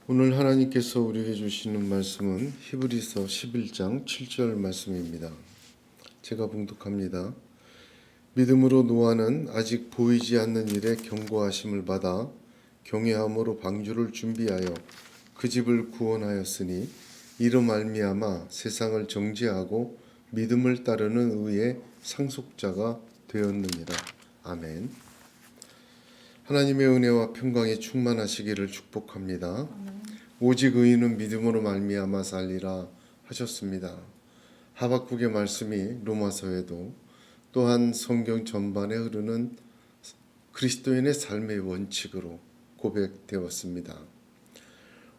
오늘 하나님께서 우리에게 주시는 말씀은 히브리서 11장 7절 말씀입니다. 제가 봉독합니다. 믿음으로 노아는 아직 보이지 않는 일에 경고하심을 받아 경외함으로 방주를 준비하여 그 집을 구원하였으니 이로 말미암아 세상을 정죄하고 믿음을 따르는 의의 상속자가 되었느니라. 아멘. 하나님의 은혜와 평강이 충만하시기를 축복합니다. 오직 의인은 믿음으로 말미암아 살리라 하셨습니다. 하박국의 말씀이 로마서에도 또한 성경 전반에 흐르는 그리스도인의 삶의 원칙으로 고백되었습니다.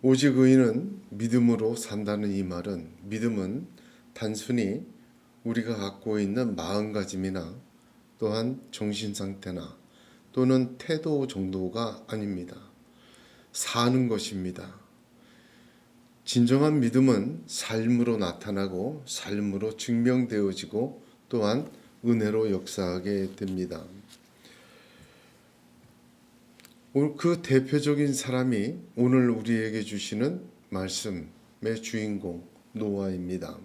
오직 의인은 믿음으로 산다는 이 말은, 믿음은 단순히 우리가 갖고 있는 마음가짐이나 또한 정신상태나 또는 태도 정도가 아닙니다. 사는 것입니다. 진정한 믿음은 삶으로 나타나고 삶으로 증명되어지고 또한 은혜로 역사하게 됩니다. 그 대표적인 사람이 오늘 우리에게 주시는 말씀의 주인공 노아입니다.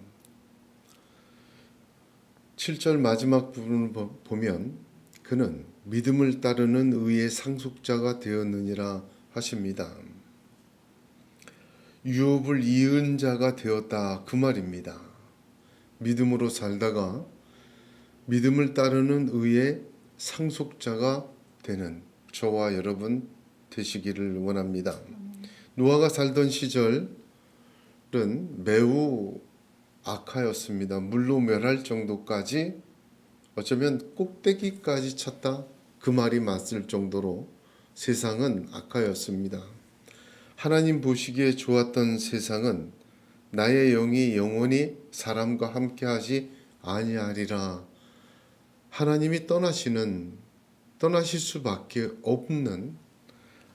7절 마지막 부분을 보면 그는 믿음을 따르는 의의 상속자가 되었느니라 하십니다. 유업을 이은 자가 되었다 그 말입니다. 믿음으로 살다가 믿음을 따르는 의의 상속자가 되는 저와 여러분 되시기를 원합니다. 노아가 살던 시절은 매우 악하였습니다. 물로 멸할 정도까지, 어쩌면 꼭대기까지 쳤다 그 말이 맞을 정도로 세상은 악하였습니다. 하나님 보시기에 좋았던 세상은 나의 영이 영원히 사람과 함께하지 아니하리라. 하나님이 떠나실 수밖에 없는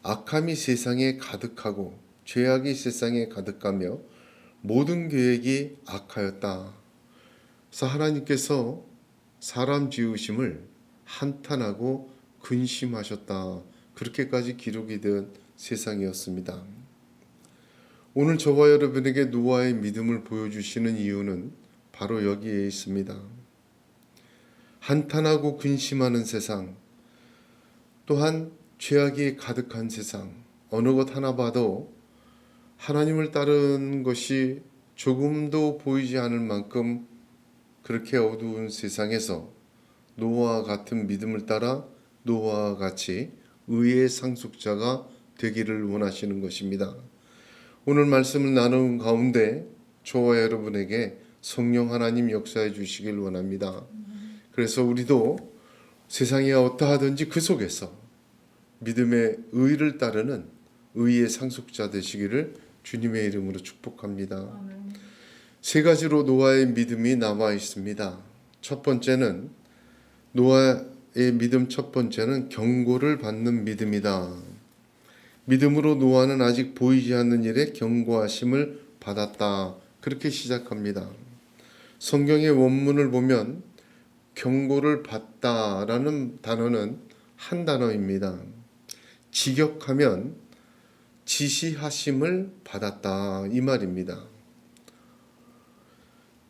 악함이 세상에 가득하고 죄악이 세상에 가득하며 모든 계획이 악하였다. 그래서 하나님께서 사람 지으심을 한탄하고 근심하셨다. 그렇게까지 기록이 된 세상이었습니다. 오늘 저와 여러분에게 노아의 믿음을 보여주시는 이유는 바로 여기에 있습니다. 한탄하고 근심하는 세상, 또한 죄악이 가득한 세상, 어느 것 하나 봐도 하나님을 따르는 것이 조금도 보이지 않을 만큼 그렇게 어두운 세상에서 노아와 같은 믿음을 따라 노아와 같이 의의 상속자가 되기를 원하시는 것입니다. 오늘 말씀을 나누는 가운데 저와 여러분에게 성령 하나님 역사해 주시길 원합니다. 그래서 우리도 세상이 어떠하든지 그 속에서 믿음의 의를 따르는 의의 상속자 되시기를 주님의 이름으로 축복합니다. 세 가지로 노아의 믿음이 남아 있습니다. 첫 번째는 노아의 믿음 첫 번째는 경고를 받는 믿음이다. 믿음으로 노아는 아직 보이지 않는 일에 경고하심을 받았다. 그렇게 시작합니다. 성경의 원문을 보면 경고를 받다라는 단어는 한 단어입니다. 직역하면 지시하심을 받았다 이 말입니다.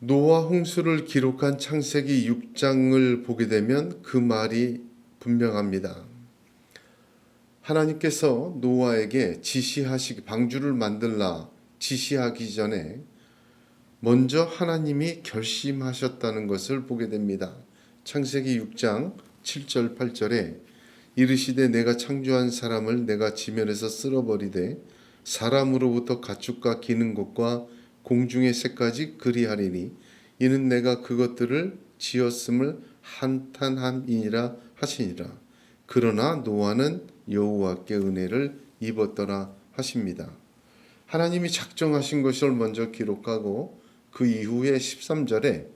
노아 홍수를 기록한 창세기 6장을 보게 되면 그 말이 분명합니다. 하나님께서 노아에게 방주를 만들라 지시하기 전에 먼저 하나님이 결심하셨다는 것을 보게 됩니다. 창세기 6장 7절 8절에 이르시되 내가 창조한 사람을 내가 지면에서 쓸어버리되 사람으로부터 가축과 기는 것과 공중의 새까지 그리하리니 이는 내가 그것들을 지었음을 한탄함이니라 하시니라. 그러나 노아는 여호와께 은혜를 입었더라 하십니다. 하나님이 작정하신 것을 먼저 기록하고 그 이후에 13절에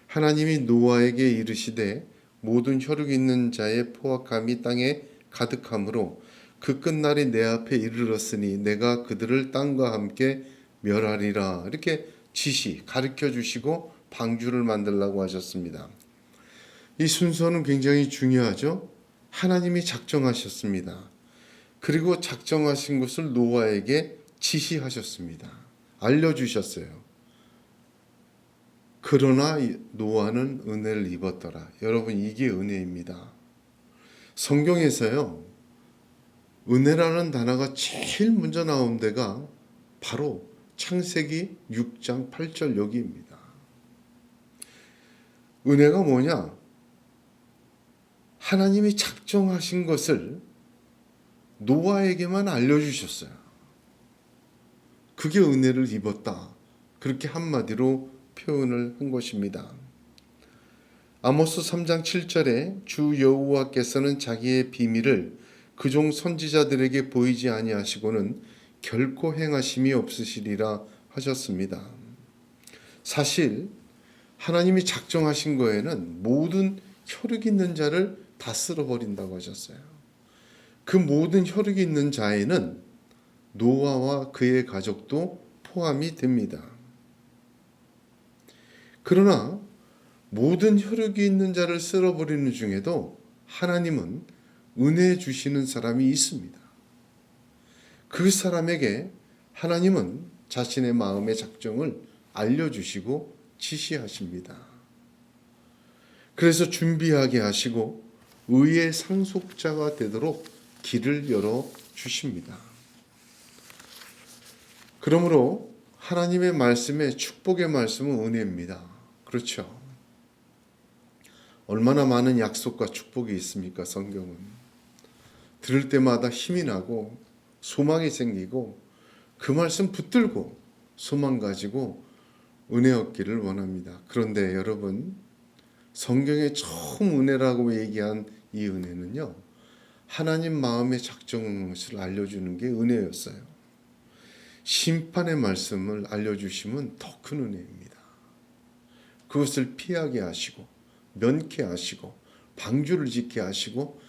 하나님이 노아에게 이르시되 모든 혈육 있는 자의 포악함이 땅에 가득하므로 그 끝날이 내 앞에 이르렀으니 내가 그들을 땅과 함께 멸하리라. 이렇게 가르쳐 주시고 방주를 만들라고 하셨습니다. 이 순서는 굉장히 중요하죠. 하나님이 작정하셨습니다. 그리고 작정하신 것을 노아에게 지시하셨습니다. 알려주셨어요. 그러나 노아는 은혜를 입었더라. 여러분, 이게 은혜입니다. 성경에서요, 은혜라는 단어가 제일 먼저 나온 데가 바로 창세기 6장 8절 여기입니다. 은혜가 뭐냐? 하나님이 작정하신 것을 노아에게만 알려주셨어요. 그게 은혜를 입었다. 그렇게 한마디로 표현을 한 것입니다. 아모스 3장 7절에 주 여호와께서는 자기의 비밀을 그종 선지자들에게 보이지 아니하시고는 결코 행하심이 없으시리라 하셨습니다. 사실 하나님이 작정하신 거에는 모든 혈육 있는 자를 다 쓸어버린다고 하셨어요. 그 모든 혈육이 있는 자에는 노아와 그의 가족도 포함이 됩니다. 그러나 모든 혈육이 있는 자를 쓸어버리는 중에도 하나님은 은혜 주시는 사람이 있습니다. 그 사람에게 하나님은 자신의 마음의 작정을 알려주시고 지시하십니다. 그래서 준비하게 하시고 의의 상속자가 되도록 길을 열어 주십니다. 그러므로 하나님의 말씀에 축복의 말씀은 은혜입니다. 그렇죠? 얼마나 많은 약속과 축복이 있습니까? 성경은. 들을 때마다 힘이 나고 소망이 생기고 그 말씀 붙들고 소망 가지고 은혜 얻기를 원합니다. 그런데 여러분, 성경에 처음 은혜라고 얘기한 이 은혜는요, 하나님 마음의 작정을 알려주는 게 은혜였어요. 심판의 말씀을 알려주시면 더 큰 은혜입니다. 그것을 피하게 하시고 면케 하시고 방주를 짓게 하시고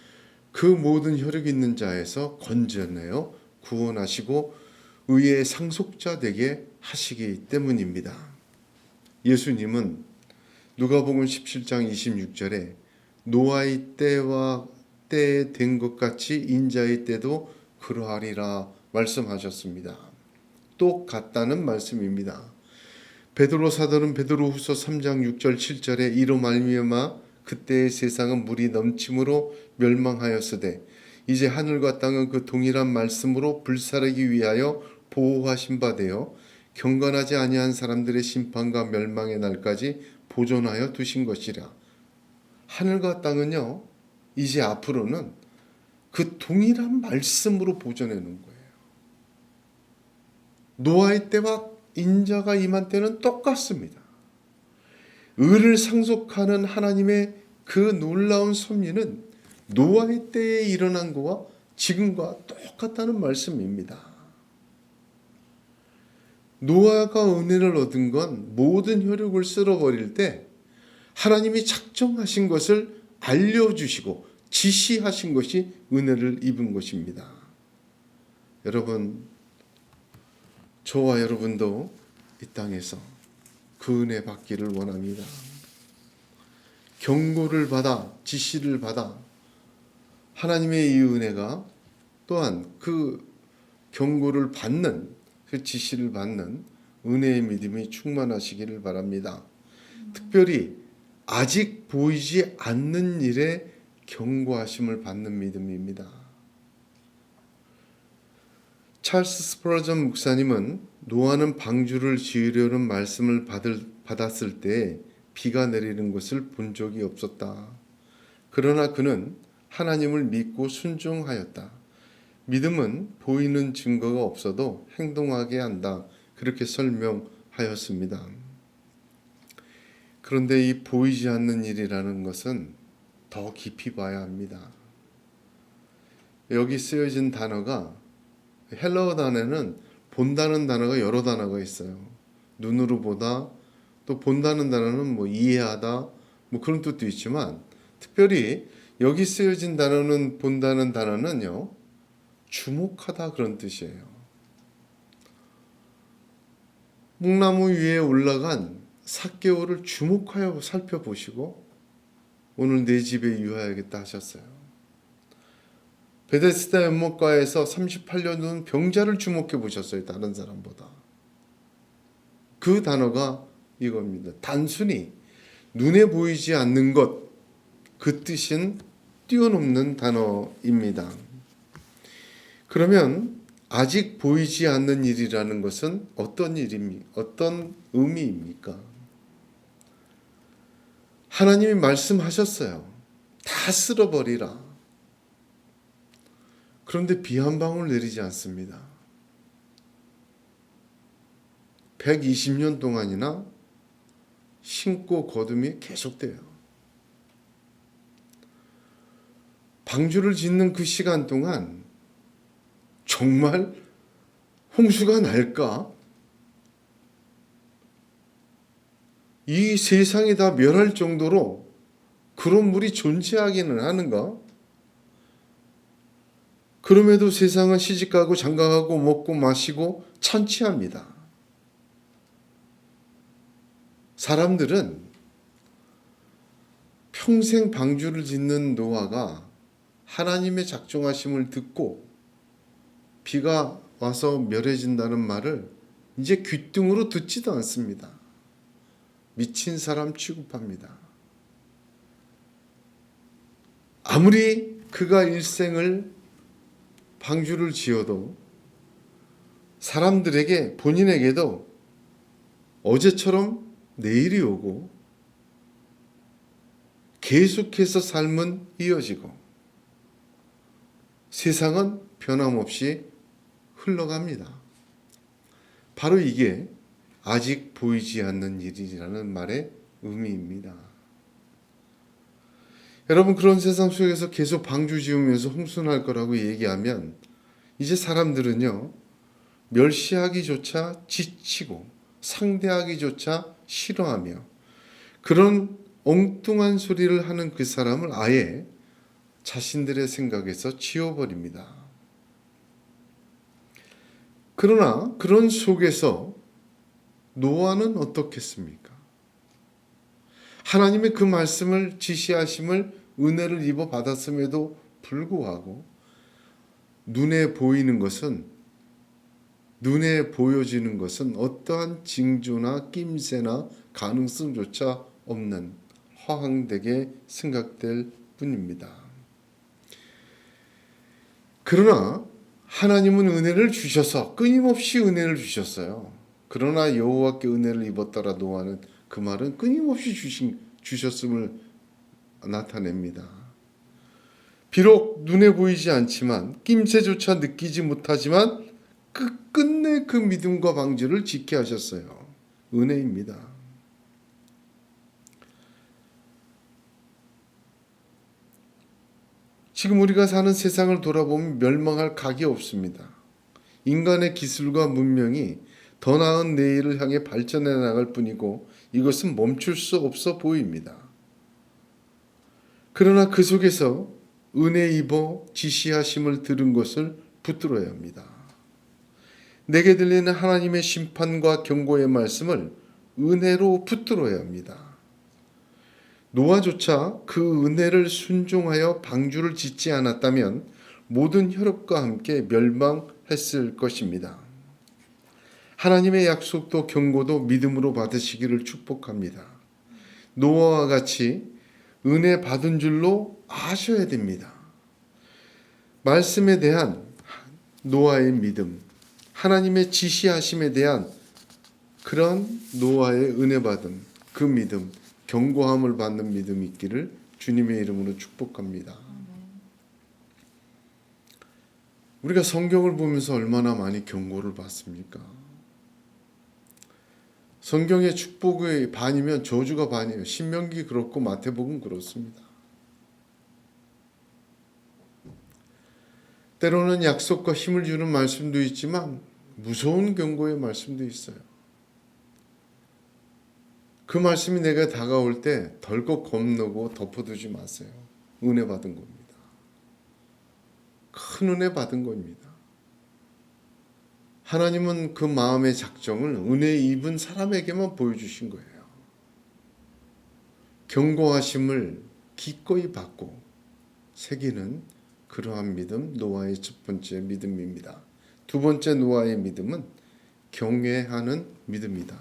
그 모든 혈육 있는 자에서 건져내어 구원하시고 의의 상속자 되게 하시기 때문입니다. 예수님은 누가복음 17장 26절에 노아의 때와 때에 된 것 같이 인자의 때도 그러하리라 말씀하셨습니다. 똑같다는 말씀입니다. 베드로 사도는 베드로후서 3장 6절 7절에 이로 말미암아 그때의 세상은 물이 넘침으로 멸망하였으되 이제 하늘과 땅은 그 동일한 말씀으로 불사르기 위하여 보호하신 바 되어 경건하지 아니한 사람들의 심판과 멸망의 날까지 보존하여 두신 것이라. 하늘과 땅은요, 이제 앞으로는 그 동일한 말씀으로 보존해 놓은 거예요. 노아의 때와 인자가 임한 때는 똑같습니다. 의를 상속하는 하나님의 그 놀라운 섭리는 노아의 때에 일어난 것과 지금과 똑같다는 말씀입니다. 노아가 은혜를 얻은 건 모든 혈육을 쓸어버릴 때 하나님이 작정하신 것을 알려주시고 지시하신 것이 은혜를 입은 것입니다. 여러분, 저와 여러분도 이 땅에서 그 은혜 받기를 원합니다. 경고를 받아 지시를 받아 하나님의 이 은혜가 또한 그 경고를 받는 그 지시를 받는 은혜의 믿음이 충만하시기를 바랍니다. 특별히 아직 보이지 않는 일에 경고하심을 받는 믿음입니다. 찰스 스퍼전 목사님은 노아는 방주를 지으려는 말씀을 받았을 때 비가 내리는 것을 본 적이 없었다. 그러나 그는 하나님을 믿고 순종하였다. 믿음은 보이는 증거가 없어도 행동하게 한다. 그렇게 설명하였습니다. 그런데 이 보이지 않는 일이라는 것은 더 깊이 봐야 합니다. 여기 쓰여진 단어가 헬라어 단어는 본다는 단어가 여러 단어가 있어요. 눈으로 보다, 또 본다는 단어는 뭐 이해하다, 뭐 그런 뜻도 있지만 특별히 여기 쓰여진 단어는 본다는 단어는요, 주목하다 그런 뜻이에요. 묵나무 위에 올라간 삭개오를 주목하여 살펴보시고 오늘 내 집에 유하야겠다 하셨어요. 베데스다 연못가에서 38년 된 병자를 주목해 보셨어요. 다른 사람보다. 그 단어가 이겁니다. 단순히 눈에 보이지 않는 것, 그 뜻인 뛰어넘는 단어입니다. 그러면 아직 보이지 않는 일이라는 것은 어떤 어떤 의미입니까? 하나님이 말씀하셨어요. 다 쓸어버리라. 그런데 비 한 방울 내리지 않습니다. 120년 동안이나 신고 거둠이 계속돼요. 방주를 짓는 그 시간 동안 정말 홍수가 날까? 이 세상이 다 멸할 정도로 그런 물이 존재하기는 하는가? 그럼에도 세상은 시집가고 장가가고 먹고 마시고 천치합니다. 사람들은 평생 방주를 짓는 노아가 하나님의 작정하심을 듣고 비가 와서 멸해진다는 말을 이제 귓등으로 듣지도 않습니다. 미친 사람 취급합니다. 아무리 그가 일생을 방주를 지어도 사람들에게 본인에게도 어제처럼 내일이 오고 계속해서 삶은 이어지고 세상은 변함없이 흘러갑니다. 바로 이게 아직 보이지 않는 일이라는 말의 의미입니다. 여러분, 그런 세상 속에서 계속 방주 지으면서 홍수날 거라고 얘기하면 이제 사람들은요, 멸시하기조차 지치고 상대하기조차 싫어하며 그런 엉뚱한 소리를 하는 그 사람을 아예 자신들의 생각에서 지워버립니다. 그러나 그런 속에서 노아는 어떻겠습니까? 하나님의 그 말씀을 지시하심을 은혜를 입어 받았음에도 불구하고 눈에 보이는 것은, 눈에 보여지는 것은 어떠한 징조나 낌새나 가능성조차 없는 허황되게 생각될 뿐입니다. 그러나 하나님은 은혜를 주셔서 끊임없이 은혜를 주셨어요. 그러나 여호와께 은혜를 입었더라 노아는, 그 말은 끊임없이 주셨음을 나타냅니다. 비록 눈에 보이지 않지만 낌새조차 느끼지 못하지만 끝내 그 믿음과 방주를 지게 하셨어요. 은혜입니다. 지금 우리가 사는 세상을 돌아보면 멸망할 각이 없습니다. 인간의 기술과 문명이 더 나은 내일을 향해 발전해 나갈 뿐이고 이것은 멈출 수 없어 보입니다. 그러나 그 속에서 은혜 입어 지시하심을 들은 것을 붙들어야 합니다. 내게 들리는 하나님의 심판과 경고의 말씀을 은혜로 붙들어야 합니다. 노아조차 그 은혜를 순종하여 방주를 짓지 않았다면 모든 혈육과 함께 멸망했을 것입니다. 하나님의 약속도 경고도 믿음으로 받으시기를 축복합니다. 노아와 같이 은혜 받은 줄로 아셔야 됩니다. 말씀에 대한 노아의 믿음, 하나님의 지시하심에 대한 그런 노아의 은혜 받은 그 믿음, 경고함을 받는 믿음이 있기를 주님의 이름으로 축복합니다. 우리가 성경을 보면서 얼마나 많이 경고를 받습니까? 성경의 축복의 반이면 저주가 반이에요. 신명기 그렇고 마태복음 그렇습니다. 때로는 약속과 힘을 주는 말씀도 있지만 무서운 경고의 말씀도 있어요. 그 말씀이 내가 다가올 때 덜컥 겁내고 덮어두지 마세요. 은혜 받은 겁니다. 큰 은혜 받은 겁니다. 하나님은 그 마음의 작정을 은혜 입은 사람에게만 보여주신 거예요. 경고하심을 기꺼이 받고 새기는 그러한 믿음, 노아의 첫 번째 믿음입니다. 두 번째 노아의 믿음은 경외하는 믿음이다.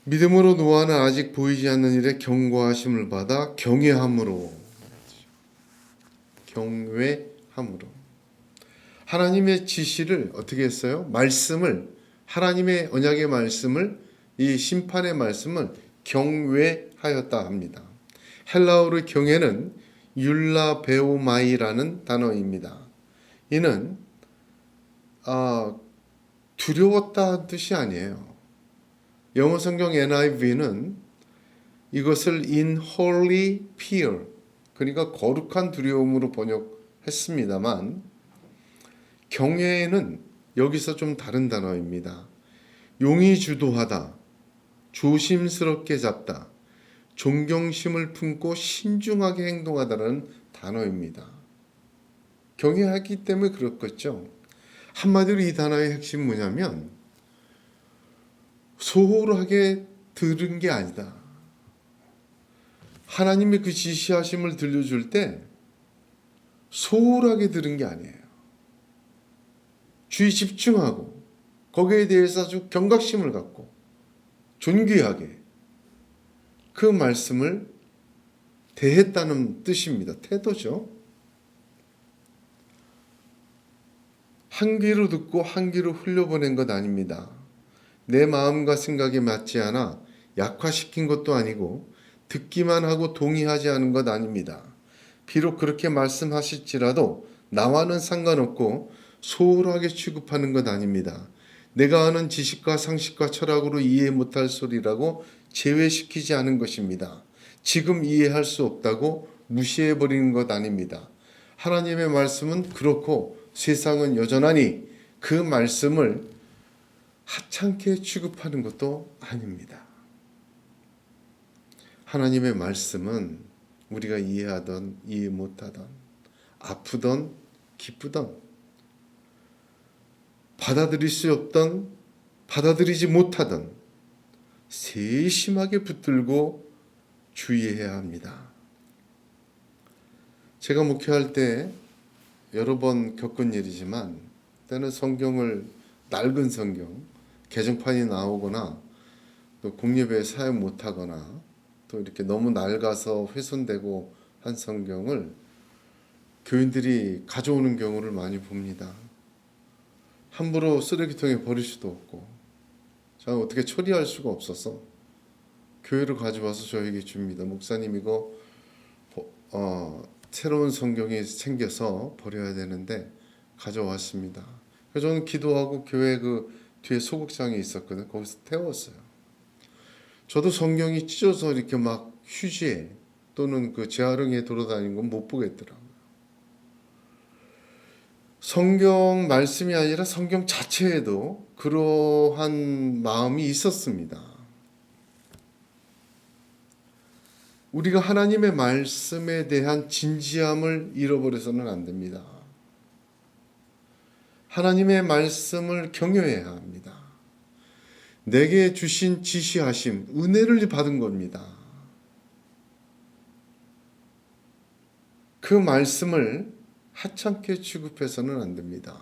믿음으로 노아는 아직 보이지 않는 일에 경고하심을 받아 경외함으로 하나님의 지시를 어떻게 했어요? 말씀을, 하나님의 언약의 말씀을, 이 심판의 말씀을 경외하였다 합니다. 헬라어로 경외는 율라베오마이라는 단어입니다. 이는 두려웠다는 뜻이 아니에요. 영어 성경 NIV는 이것을 in holy fear, 그러니까 거룩한 두려움으로 번역했습니다만, 경외는 여기서 좀 다른 단어입니다. 용이 주도하다, 조심스럽게 잡다, 존경심을 품고 신중하게 행동하다는 단어입니다. 경외하기 때문에 그렇겠죠. 한마디로 이 단어의 핵심 뭐냐면 소홀하게 들은 게 아니다. 하나님의 그 지시하심을 들려줄 때 소홀하게 들은 게 아니에요. 주의 집중하고 거기에 대해서 아주 경각심을 갖고 존귀하게 그 말씀을 대했다는 뜻입니다. 태도죠. 한 귀로 듣고 한 귀로 흘려보낸 것 아닙니다. 내 마음과 생각에 맞지 않아 약화시킨 것도 아니고 듣기만 하고 동의하지 않은 것 아닙니다. 비록 그렇게 말씀하실지라도 나와는 상관없고 소홀하게 취급하는 것 아닙니다. 내가 아는 지식과 상식과 철학으로 이해 못할 소리라고 제외시키지 않은 것입니다. 지금 이해할 수 없다고 무시해버리는 것 아닙니다. 하나님의 말씀은 그렇고 세상은 여전하니 그 말씀을 하찮게 취급하는 것도 아닙니다. 하나님의 말씀은 우리가 이해하던 이해 못하던 아프던 기쁘던 받아들일 수 없던 받아들이지 못하던 세심하게 붙들고 주의해야 합니다. 제가 목회할 때 여러 번 겪은 일이지만 때는 성경을 낡은 성경 개정판이 나오거나 또 공예배에 사용 못하거나 또 이렇게 너무 낡아서 훼손되고 한 성경을 교인들이 가져오는 경우를 많이 봅니다. 함부로 쓰레기통에 버릴 수도 없고 제가 어떻게 처리할 수가 없어서 교회로 가져와서 저에게 줍니다. 목사님 이거 새로운 성경이 생겨서 버려야 되는데 가져왔습니다. 그래서 저는 기도하고 교회 그 뒤에 소극장이 있었거든요. 거기서 태웠어요. 저도 성경이 찢어서 이렇게 막 휴지에 또는 그 재활용에 돌아다니는 건 못 보겠더라고요. 성경 말씀이 아니라 성경 자체에도 그러한 마음이 있었습니다. 우리가 하나님의 말씀에 대한 진지함을 잃어버려서는 안 됩니다. 하나님의 말씀을 경외해야 합니다. 내게 주신 지시하심, 은혜를 받은 겁니다. 그 말씀을 하찮게 취급해서는 안 됩니다.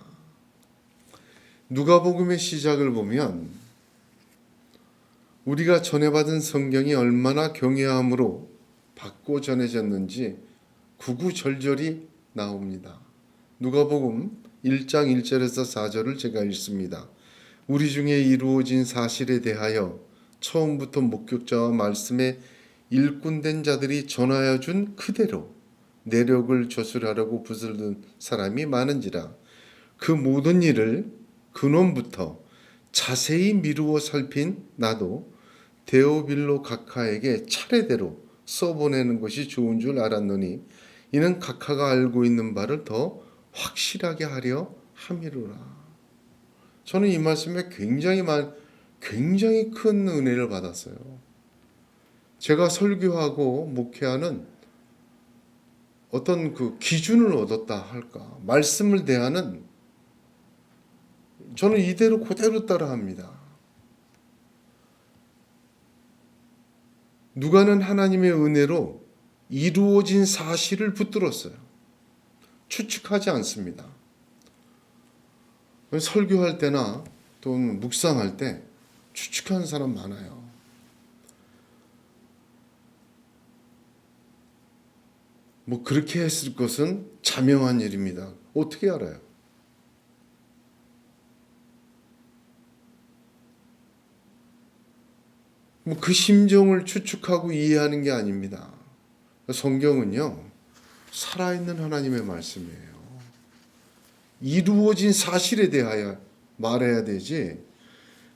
누가복음의 시작을 보면 우리가 전해받은 성경이 얼마나 경외함으로 받고 전해졌는지 구구절절히 나옵니다. 누가복음 1장 1절에서 4절을 제가 읽습니다. 우리 중에 이루어진 사실에 대하여 처음부터 목격자와 말씀에 일꾼된 자들이 전하여 준 그대로 내력을 저술하려고 붓을 든 사람이 많은지라 그 모든 일을 근원부터 자세히 미루어 살핀 나도 데오빌로 각하에게 차례대로 써보내는 것이 좋은 줄 알았노니 이는 각하가 알고 있는 바를 더 확실하게 하려 함이로라. 저는 이 말씀에 굉장히 큰 은혜를 받았어요. 제가 설교하고 목회하는 어떤 그 기준을 얻었다 할까? 말씀을 대하는 저는 이대로 그대로 따라합니다. 누가는 하나님의 은혜로 이루어진 사실을 붙들었어요. 추측하지 않습니다. 설교할 때나 또는 묵상할 때 추측하는 사람 많아요. 뭐 그렇게 했을 것은 자명한 일입니다. 어떻게 알아요? 뭐 그 심정을 추측하고 이해하는 게 아닙니다. 성경은요, 살아있는 하나님의 말씀이에요. 이루어진 사실에 대하여 말해야 되지,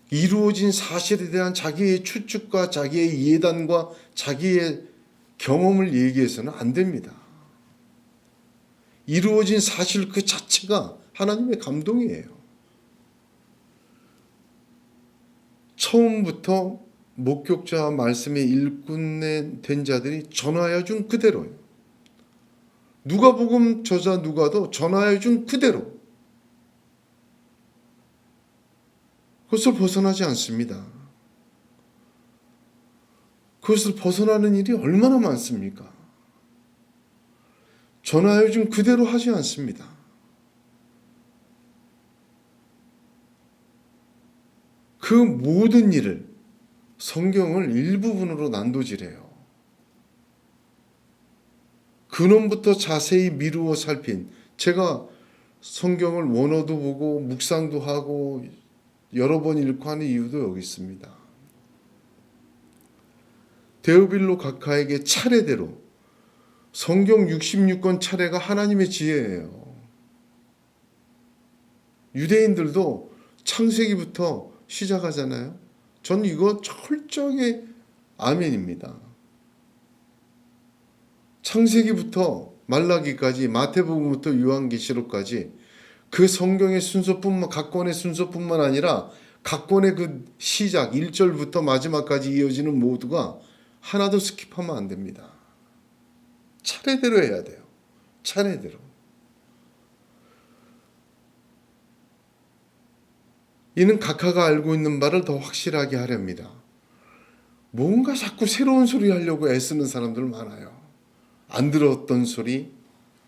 이루어진 사실에 대한 자기의 추측과 자기의 예단과 자기의 경험을 얘기해서는 안 됩니다. 이루어진 사실 그 자체가 하나님의 감동이에요. 처음부터 목격자 말씀의 일꾼 된 자들이 전하여 준 그대로요. 누가복음 저자 누가도 전하여 준 그대로. 그것을 벗어나지 않습니다. 그것을 벗어나는 일이 얼마나 많습니까? 전하여 준 그대로 하지 않습니다. 그 모든 일을 성경을 일부분으로 난도질해요. 근원부터 자세히 미루어 살핀, 제가 성경을 원어도 보고 묵상도 하고 여러 번 읽고 하는 이유도 여기 있습니다. 데오빌로 각하에게 차례대로 성경 66권 차례가 하나님의 지혜예요. 유대인들도 창세기부터 시작하잖아요. 저는 이거 철저하게 아멘입니다. 창세기부터 말라기까지, 마태복음부터 요한계시록까지 그 성경의 순서뿐만, 각 권의 순서뿐만 아니라 각 권의 그 시작 1절부터 마지막까지 이어지는 모두가 하나도 스킵하면 안 됩니다. 차례대로 해야 돼요. 차례대로. 이는 각하가 알고 있는 바를 더 확실하게 하렵니다. 뭔가 자꾸 새로운 소리 하려고 애쓰는 사람들 많아요. 안 들었던 소리,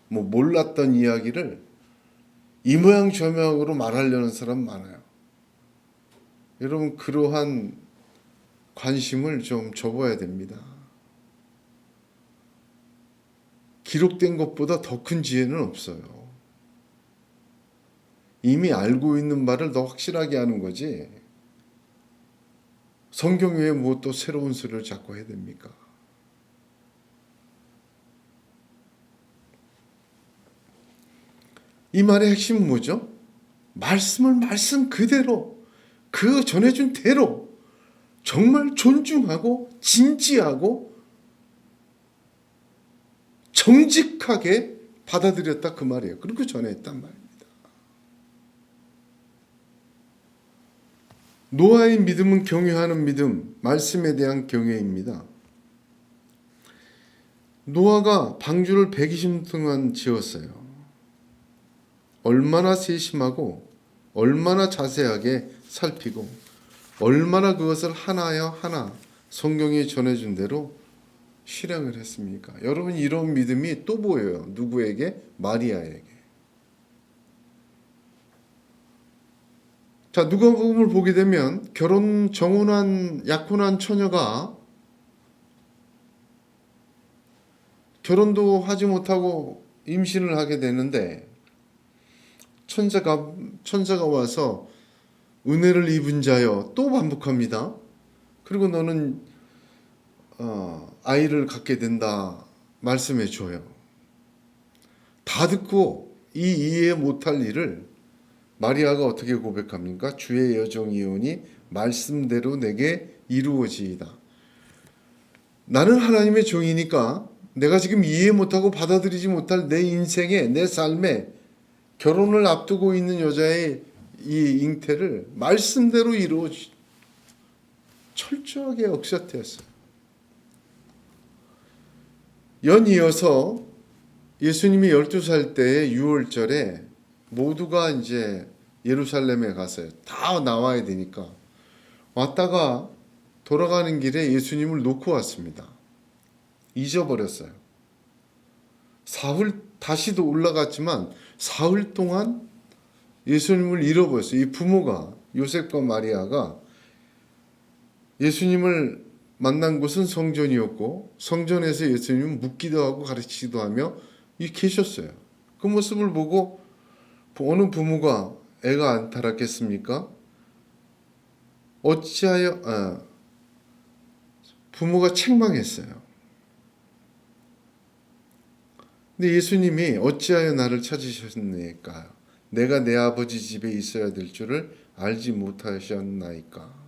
뭐 몰랐던 이야기를 이 모양 저 모양으로 말하려는 사람 많아요. 여러분, 그러한 관심을 좀 접어야 됩니다. 기록된 것보다 더 큰 지혜는 없어요. 이미 알고 있는 바를 더 확실하게 하는 거지, 성경 외에 뭐 또 새로운 소리를 자꾸 해야 됩니까? 이 말의 핵심은 뭐죠? 말씀을 말씀 그대로, 그 전해준 대로 정말 존중하고 진지하고 정직하게 받아들였다, 그 말이에요. 그리고 전했단 말입니다. 노아의 믿음은 경외하는 믿음, 말씀에 대한 경외입니다. 노아가 방주를 120년 동안 지었어요. 얼마나 세심하고 얼마나 자세하게 살피고 얼마나 그것을 하나여 하나 성경이 전해준 대로 실행을 했습니까? 여러분, 이런 믿음이 또 보여요. 누구에게? 마리아에게. 자, 누가복음을 보게 되면 결혼 정혼한 약혼한 처녀가 결혼도 하지 못하고 임신을 하게 되는데 천사가 와서 은혜를 입은 자여, 또 반복합니다. 그리고 너는 아이를 갖게 된다 말씀해 줘요. 다 듣고 이 이해 못할 일을 마리아가 어떻게 고백합니까? 주의 여종이오니 말씀대로 내게 이루어지이다. 나는 하나님의 종이니까 내가 지금 이해 못하고 받아들이지 못할 내 인생에, 내 삶에 결혼을 앞두고 있는 여자의 이 잉태를 말씀대로 철저하게 억샷했어요. 연이어서 예수님이 12살 때의 6월절에 모두가 이제 예루살렘에 갔어요. 다 나와야 되니까. 왔다가 돌아가는 길에 예수님을 놓고 왔습니다. 잊어버렸어요. 사흘 다시도 올라갔지만 사흘 동안 예수님을 잃어버렸어요. 이 부모가 요셉과 마리아가 예수님을 만난 곳은 성전이었고 성전에서 예수님은 묻기도 하고 가르치기도 하며 계셨어요. 그 모습을 보고 어느 부모가 애가 안타깝겠습니까? 어찌하여 부모가 책망했어요. 근데 예수님이 어찌하여 나를 찾으셨나이까? 내가 내 아버지 집에 있어야 될 줄을 알지 못하셨나이까?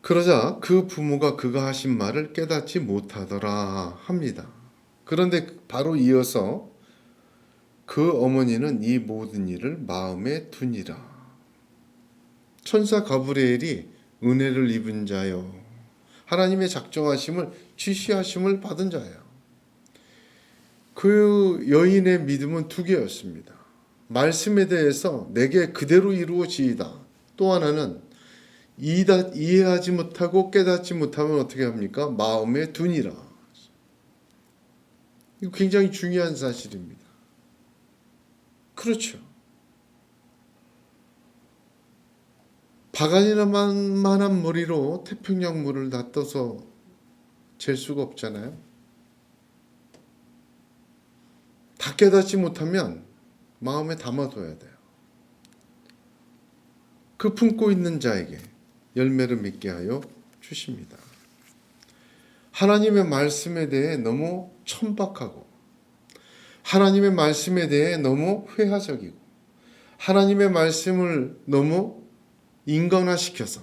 그러자 그 부모가 그가 하신 말을 깨닫지 못하더라 합니다. 그런데 바로 이어서 그 어머니는 이 모든 일을 마음에 두니라. 천사 가브리엘이 은혜를 입은 자요, 하나님의 작정하심을 지시하심을 받은 자예요. 그 여인의 믿음은 두 개였습니다. 말씀에 대해서 내게 그대로 이루어지이다. 또 하나는 이해하지 못하고 깨닫지 못하면 어떻게 합니까? 마음에 두니라. 이거 굉장히 중요한 사실입니다. 그렇죠. 바가지나 만한 머리로 태평양 물을 다 떠서 잴 수가 없잖아요. 다 깨닫지 못하면 마음에 담아둬야 돼요. 그 품고 있는 자에게 열매를 맺게 하여 주십니다. 하나님의 말씀에 대해 너무 천박하고 하나님의 말씀에 대해 너무 회화적이고 하나님의 말씀을 너무 인간화시켜서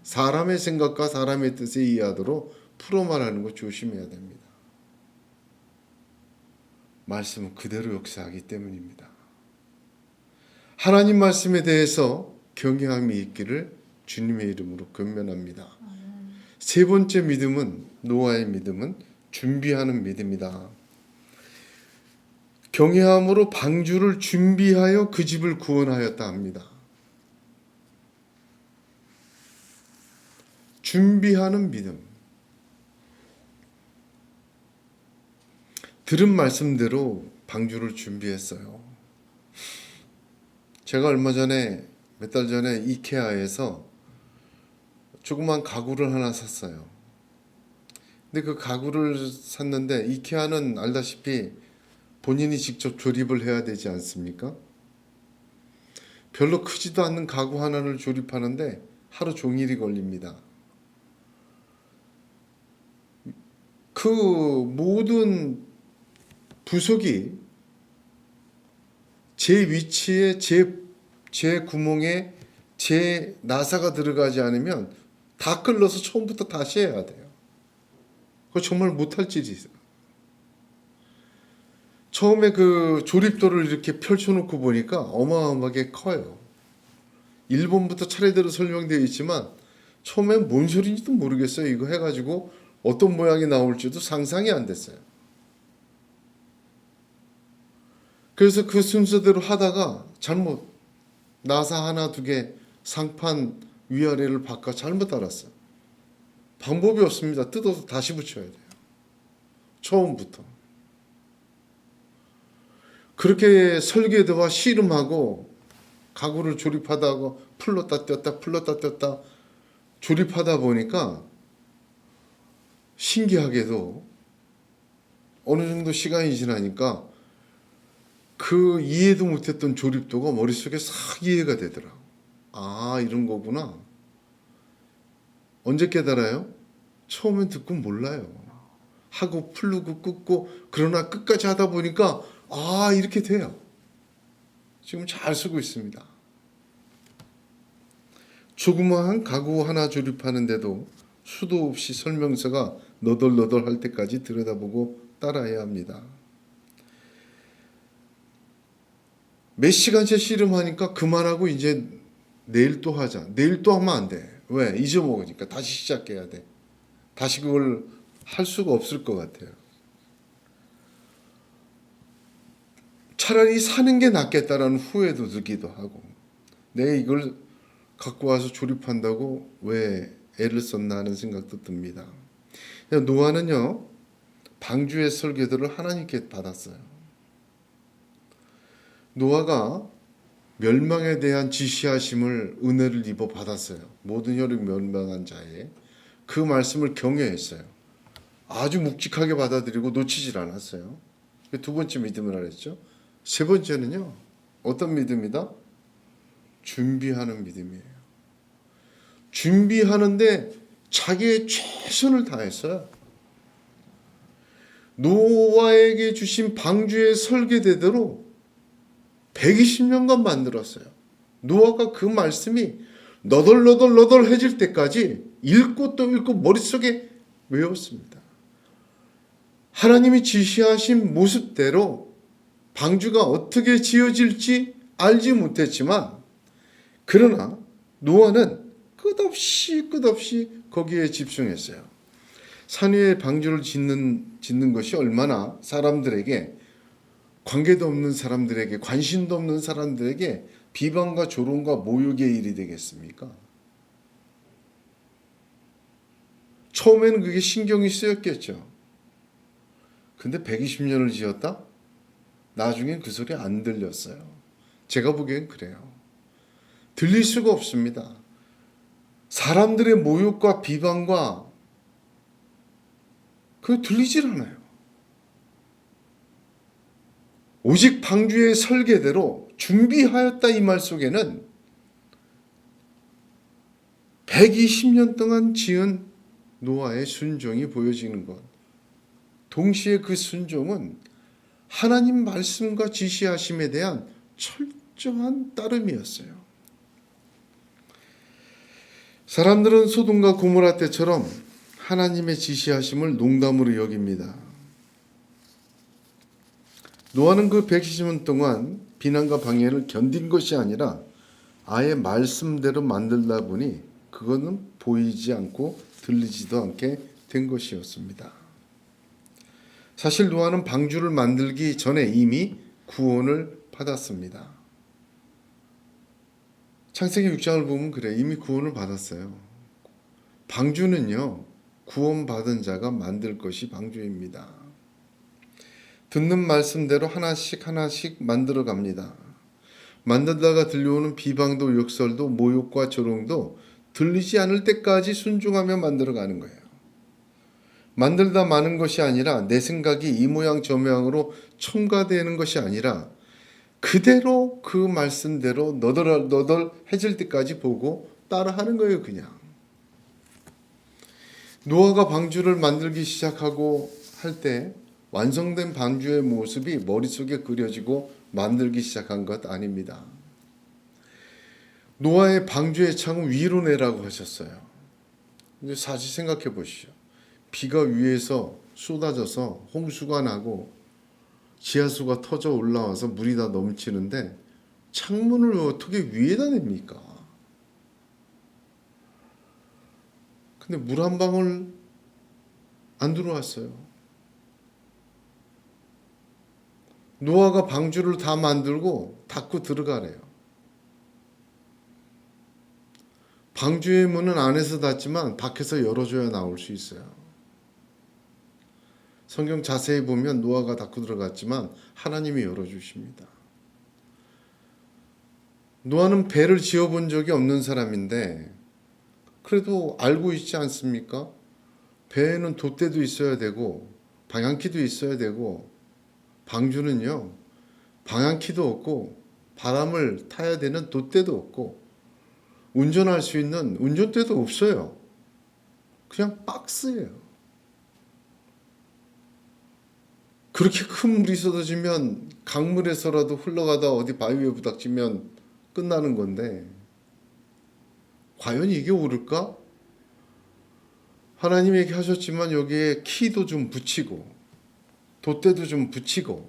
사람의 생각과 사람의 뜻에 이해하도록 풀어 말하는 거 조심해야 됩니다. 말씀은 그대로 역사하기 때문입니다. 하나님 말씀에 대해서 경외함이 있기를 주님의 이름으로 권면합니다. 세 번째 믿음은, 노아의 믿음은 준비하는 믿음이다. 경외함으로 방주를 준비하여 그 집을 구원하였다 합니다. 준비하는 믿음. 들은 말씀대로 방주를 준비했어요. 제가 얼마 전에, 몇 달 전에 이케아에서 조그만 가구를 하나 샀어요. 근데 그 가구를 샀는데 이케아는 알다시피 본인이 직접 조립을 해야 되지 않습니까? 별로 크지도 않는 가구 하나를 조립하는데 하루 종일이 걸립니다. 그 모든 부속이 제 위치에 제 구멍에 제 나사가 들어가지 않으면 다 끌러서 처음부터 다시 해야 돼요. 그거 정말 못할 짓이죠. 처음에 그 조립도를 이렇게 펼쳐놓고 보니까 어마어마하게 커요. 일본부터 차례대로 설명되어 있지만 처음엔 뭔 소리인지도 모르겠어요. 이거 해가지고 어떤 모양이 나올지도 상상이 안 됐어요. 그래서 그 순서대로 하다가 잘못 나사 하나 두 개 상판 위아래를 바꿔 잘못 달았어요. 방법이 없습니다. 뜯어서 다시 붙여야 돼요. 처음부터. 그렇게 설계도와 씨름하고 가구를 조립하다가 풀렀다 뗐다 조립하다 보니까 신기하게도 어느 정도 시간이 지나니까 그 이해도 못했던 조립도가 머릿속에 싹 이해가 되더라고. 아, 이런 거구나. 언제 깨달아요? 처음엔 듣고 몰라요. 하고 풀고 끄고 그러나 끝까지 하다 보니까 아, 이렇게 돼요. 지금 잘 쓰고 있습니다. 조그마한 가구 하나 조립하는데도 수도 없이 설명서가 너덜너덜할 때까지 들여다보고 따라해야 합니다. 몇 시간째 씨름하니까 그만하고 이제 내일 또 하자. 내일 또 하면 안 돼. 왜? 잊어먹으니까 다시 시작해야 돼. 다시 그걸 할 수가 없을 것 같아요. 차라리 사는 게 낫겠다라는 후회도 들기도 하고, 내가 이걸 갖고 와서 조립한다고 왜 애를 썼나 하는 생각도 듭니다. 노아는요, 방주의 설계도를 하나님께 받았어요. 노아가 멸망에 대한 지시하심을 은혜를 입어 받았어요. 모든 혈육 멸망한 자에 그 말씀을 경외했어요. 아주 묵직하게 받아들이고 놓치질 않았어요. 두 번째 믿음을 알았죠. 세 번째는요. 어떤 믿음이다? 준비하는 믿음이에요. 준비하는데 자기의 최선을 다했어요. 노아에게 주신 방주의 설계대대로 120년간 만들었어요. 노아가 그 말씀이 너덜너덜해질 때까지 읽고 또 읽고 머릿속에 외웠습니다. 하나님이 지시하신 모습대로 방주가 어떻게 지어질지 알지 못했지만 그러나 노아는 끝없이 거기에 집중했어요. 산 위에 방주를 짓는 것이 얼마나 사람들에게 관계도 없는 사람들에게 관심도 없는 사람들에게 비방과 조롱과 모욕의 일이 되겠습니까? 처음에는 그게 신경이 쓰였겠죠. 근데 120년을 지었다? 나중엔 그 소리 안 들렸어요. 제가 보기엔 그래요. 들릴 수가 없습니다. 사람들의 모욕과 비방과 그거 들리질 않아요. 오직 방주의 설계대로 준비하였다 이 말 속에는 120년 동안 지은 노아의 순종이 보여지는 것. 동시에 그 순종은 하나님 말씀과 지시하심에 대한 철저한 따름이었어요. 사람들은 소돔과 고모라 때처럼 하나님의 지시하심을 농담으로 여깁니다. 노아는 그 120년 동안 비난과 방해를 견딘 것이 아니라 아예 말씀대로 만들다 보니 그거는 보이지 않고 들리지도 않게 된 것이었습니다. 사실 노아는 방주를 만들기 전에 이미 구원을 받았습니다. 창세기 6장을 보면 그래, 이미 구원을 받았어요. 방주는요, 구원받은 자가 만들 것이 방주입니다. 듣는 말씀대로 하나씩 만들어 갑니다. 만들다가 들려오는 비방도 욕설도 모욕과 조롱도 들리지 않을 때까지 순종하며 만들어 가는 거예요. 만들다 마는 것이 아니라 내 생각이 이 모양 저 모양으로 첨가되는 것이 아니라 그대로 그 말씀대로 너덜해질 때까지 보고 따라하는 거예요. 그냥. 노아가 방주를 만들기 시작하고 할 때 완성된 방주의 모습이 머릿속에 그려지고 만들기 시작한 것 아닙니다. 노아의 방주의 창은 위로 내라고 하셨어요. 이제 사실 생각해 보시죠. 비가 위에서 쏟아져서 홍수가 나고 지하수가 터져 올라와서 물이 다 넘치는데 창문을 어떻게 위에다 냅니까? 근데 물 한 방울 안 들어왔어요. 노아가 방주를 다 만들고 닫고 들어가래요. 방주의 문은 안에서 닫지만 밖에서 열어줘야 나올 수 있어요. 성경 자세히 보면 노아가 닫고 들어갔지만 하나님이 열어주십니다. 노아는 배를 지어본 적이 없는 사람인데 그래도 알고 있지 않습니까? 배에는 돛대도 있어야 되고 방향키도 있어야 되고 방주는요 방향키도 없고 바람을 타야 되는 돛대도 없고 운전할 수 있는 운전대도 없어요. 그냥 박스예요. 그렇게 큰 물이 쏟아지면 강물에서라도 흘러가다 어디 바위에 부닥치면 끝나는 건데 과연 이게 옳을까? 하나님이 얘기 하셨지만 여기에 키도 좀 붙이고 돛대도 좀 붙이고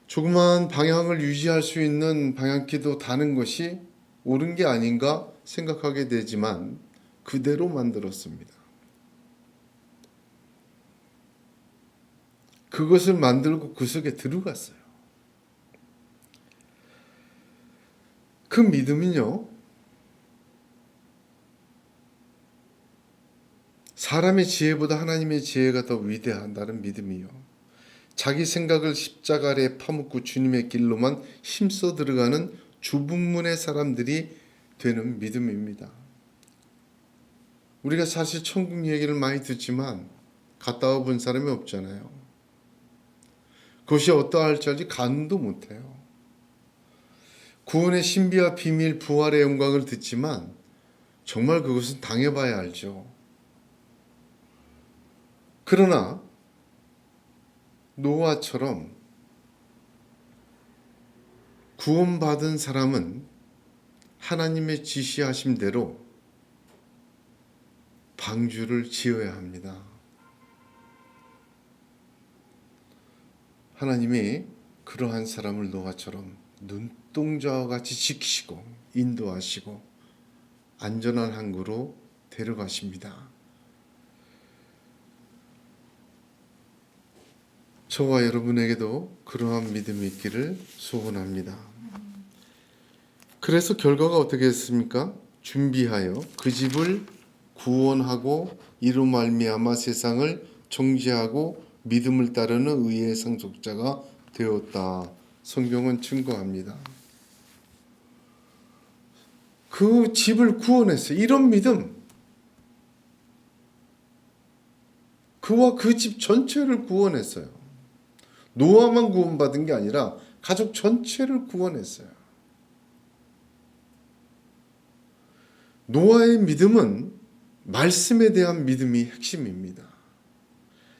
조그마한 방향을 유지할 수 있는 방향키도 다는 것이 옳은 게 아닌가 생각하게 되지만 그대로 만들었습니다. 그것을 만들고 그 속에 들어갔어요. 그 믿음은요, 사람의 지혜보다 하나님의 지혜가 더 위대하다는 믿음이요. 자기 생각을 십자가 아래 파묻고 주님의 길로만 힘써 들어가는 주분문의 사람들이 되는 믿음입니다. 우리가 사실 천국 얘기를 많이 듣지만 갔다 와본 사람이 없잖아요. 그것이 어떠할지 알지 가늠도 못해요. 구원의 신비와 비밀, 부활의 영광을 듣지만 정말 그것은 당해봐야 알죠. 그러나 노아처럼 구원받은 사람은 하나님의 지시하신 대로 방주를 지어야 합니다. 하나님이 그러한 사람을 노아처럼 눈동자와 같이 지키시고 인도하시고 안전한 항구로 데려가십니다. 저와 여러분에게도 그러한 믿음이 있기를 소원합니다. 그래서 결과가 어떻게 됐습니까? 준비하여 그 집을 구원하고 이로 말미암아 세상을 정죄하고 믿음을 따르는 의의 상속자가 되었다. 성경은 증거합니다. 그 집을 구원했어요. 이런 믿음. 그와 그 집 전체를 구원했어요. 노아만 구원받은 게 아니라 가족 전체를 구원했어요. 노아의 믿음은 말씀에 대한 믿음이 핵심입니다.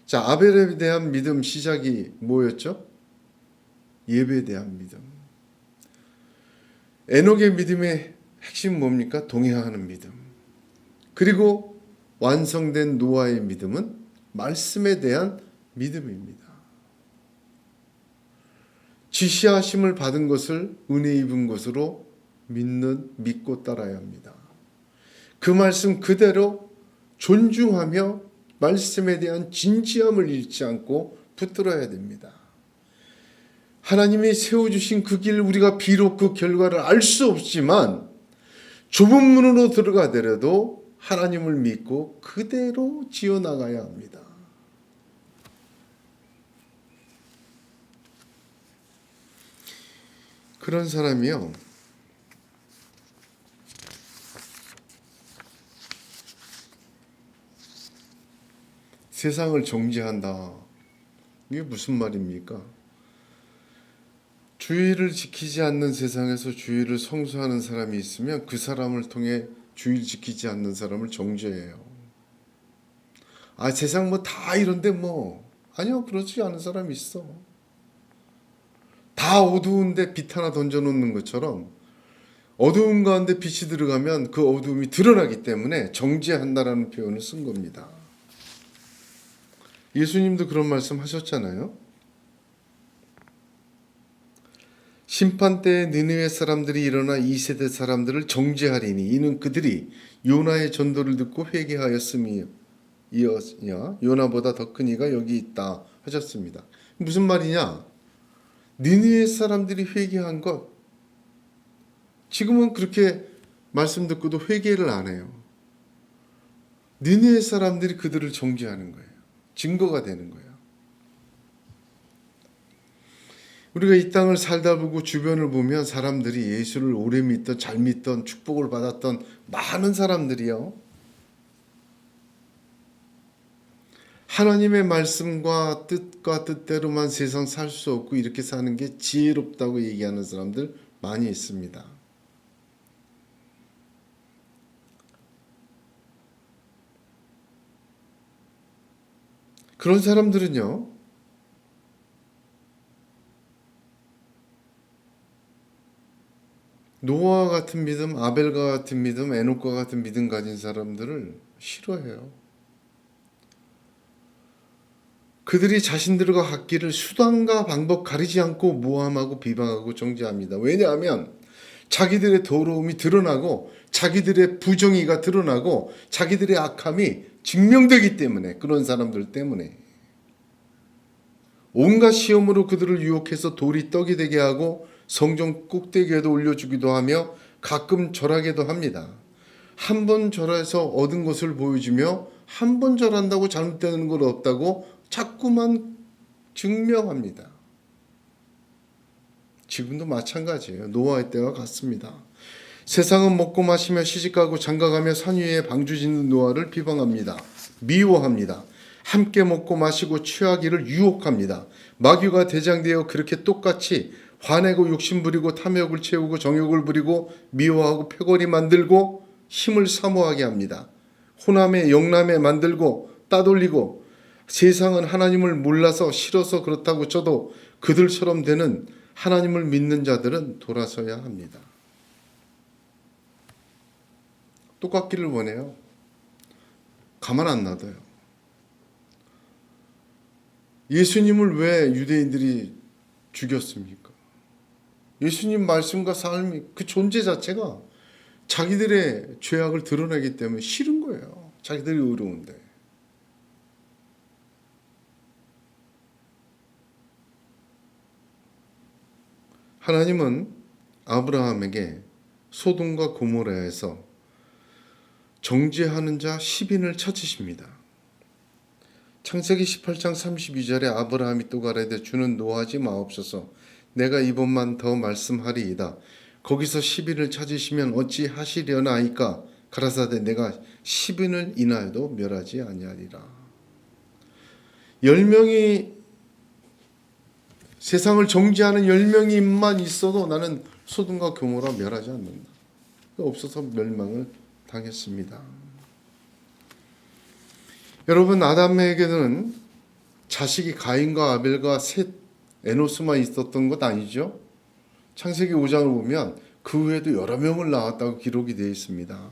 자, 아벨에 대한 믿음 시작이 뭐였죠? 예배에 대한 믿음. 에녹의 믿음의 핵심 뭡니까? 동행하는 믿음. 그리고 완성된 노아의 믿음은 말씀에 대한 믿음입니다. 지시하심을 받은 것을 은혜 입은 것으로 믿고 따라야 합니다. 그 말씀 그대로 존중하며 말씀에 대한 진지함을 잃지 않고 붙들어야 됩니다. 하나님이 세워주신 그 길, 우리가 비록 그 결과를 알 수 없지만 좁은 문으로 들어가더라도 하나님을 믿고 그대로 지어나가야 합니다. 그런 사람이요, 세상을 정죄한다. 이게 무슨 말입니까? 주의를 지키지 않는 세상에서 주의를 성수하는 사람이 있으면 그 사람을 통해 주의를 지키지 않는 사람을 정죄해요. 아, 세상 뭐 다 이런데 뭐. 아니요, 그렇지 않은 사람이 있어. 다 어두운데 빛 하나 던져놓는 것처럼 어두운 가운데 빛이 들어가면 그 어두움이 드러나기 때문에 정죄한다라는 표현을 쓴 겁니다. 예수님도 그런 말씀 하셨잖아요. 심판 때에 니느웨 사람들이 일어나 이 세대 사람들을 정죄하리니 이는 그들이 요나의 전도를 듣고 회개하였음이여 요나보다 더 큰 이가 여기 있다 하셨습니다. 무슨 말이냐? 니느웨 사람들이 회개한 것, 지금은 그렇게 말씀 듣고도 회개를 안 해요. 니느웨 사람들이 그들을 정죄하는 거예요. 증거가 되는 거예요. 우리가 이 땅을 살다 보고 주변을 보면 사람들이 예수를 오래 믿던, 잘 믿던, 축복을 받았던 많은 사람들이요, 하나님의 말씀과 뜻과 뜻대로만 세상 살 수 없고 이렇게 사는 게 지혜롭다고 얘기하는 사람들 많이 있습니다. 그런 사람들은요, 노아와 같은 믿음, 아벨과 같은 믿음, 에녹과 같은 믿음 가진 사람들을 싫어해요. 그들이 자신들과 같기를 수단과 방법 가리지 않고 모함하고 비방하고 정죄합니다. 왜냐하면 자기들의 더러움이 드러나고 자기들의 부정의가 드러나고 자기들의 악함이 증명되기 때문에, 그런 사람들 때문에 온갖 시험으로 그들을 유혹해서 돌이 떡이 되게 하고 성전 꼭대기에도 올려주기도 하며 가끔 절하게도 합니다. 한 번 절해서 얻은 것을 보여주며 한 번 절한다고 잘못되는 건 없다고 자꾸만 증명합니다. 지금도 마찬가지예요. 노아의 때와 같습니다. 세상은 먹고 마시며 시집가고 장가가며 산 위에 방주 짓는 노아를 비방합니다. 미워합니다. 함께 먹고 마시고 취하기를 유혹합니다. 마귀가 대장되어 그렇게 똑같이 화내고 욕심부리고 탐욕을 채우고 정욕을 부리고 미워하고 패거리 만들고 힘을 사모하게 합니다. 호남에 영남에 만들고 따돌리고 세상은 하나님을 몰라서 싫어서 그렇다고 쳐도 그들처럼 되는 하나님을 믿는 자들은 돌아서야 합니다. 똑같기를 원해요. 가만 안 놔둬요. 예수님을 왜 유대인들이 죽였습니까? 예수님 말씀과 삶이 그 존재 자체가 자기들의 죄악을 드러내기 때문에 싫은 거예요. 자기들이 의로운데. 하나님은 아브라함에게 소돔과 고모라에서 정죄하는 자 10인을 찾으십니다. 창세기 18장 32절에 아브라함이 또 가라되 주는 노하지 마옵소서 내가 이번만 더 말씀하리이다. 거기서 10인을 찾으시면 어찌 하시려나이까 가라사대 내가 10인을 인하여도 멸하지 아니하리라. 10명이 세상을 정죄하는 10명이만 있어도 나는 소돔과 고모라 멸하지 않는다. 없어서 멸망을 당했습니다. 여러분, 아담에게는 자식이 가인과 아벨과 셋 에노스만 있었던 것 아니죠? 창세기 5장을 보면 그 후에도 여러 명을 낳았다고 기록이 되어 있습니다.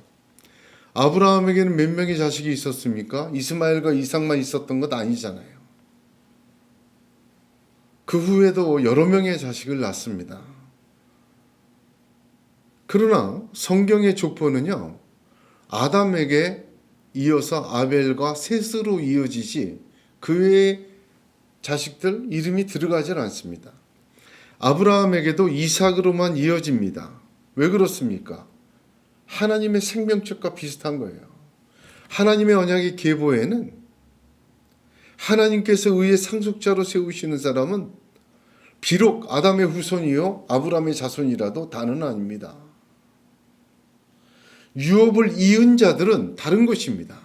아브라함에게는 몇 명의 자식이 있었습니까? 이스마엘과 이삭만 있었던 것 아니잖아요. 그 후에도 여러 명의 자식을 낳습니다. 그러나 성경의 족보는요, 아담에게 이어서 아벨과 셋으로 이어지지 그 외의 자식들 이름이 들어가질 않습니다. 아브라함에게도 이삭으로만 이어집니다. 왜 그렇습니까? 하나님의 생명책과 비슷한 거예요. 하나님의 언약의 계보에는 하나님께서 의의 상속자로 세우시는 사람은 비록 아담의 후손이요 아브라함의 자손이라도 다는 아닙니다. 유업을 이은 자들은 다른 것입니다.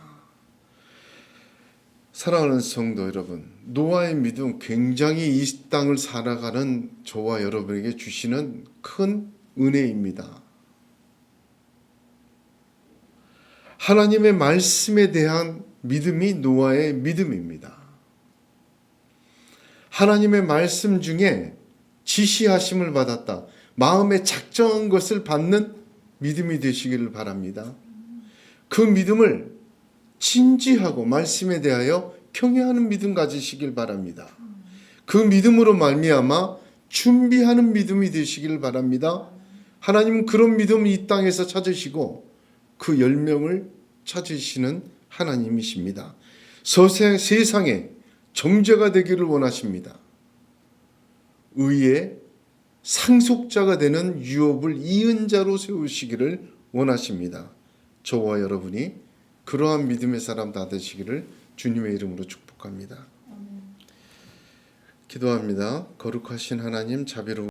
사랑하는 성도 여러분, 노아의 믿음 굉장히 이 땅을 살아가는 저와 여러분에게 주시는 큰 은혜입니다. 하나님의 말씀에 대한 믿음이 노아의 믿음입니다. 하나님의 말씀 중에 지시하심을 받았다. 마음에 작정한 것을 받는 믿음이 되시기를 바랍니다. 그 믿음을 진지하고 말씀에 대하여 경외하는 믿음 가지시길 바랍니다. 그 믿음으로 말미암아 준비하는 믿음이 되시길 바랍니다. 하나님은 그런 믿음을 이 땅에서 찾으시고 그 10명을 찾으시는 하나님이십니다. 세상에 정죄가 되기를 원하십니다. 의의 상속자가 되는 유업을 이은 자로 세우시기를 원하십니다. 저와 여러분이 그러한 믿음의 사람 다 되시기를 주님의 이름으로 축복합니다. 기도합니다. 거룩하신 하나님, 자비로운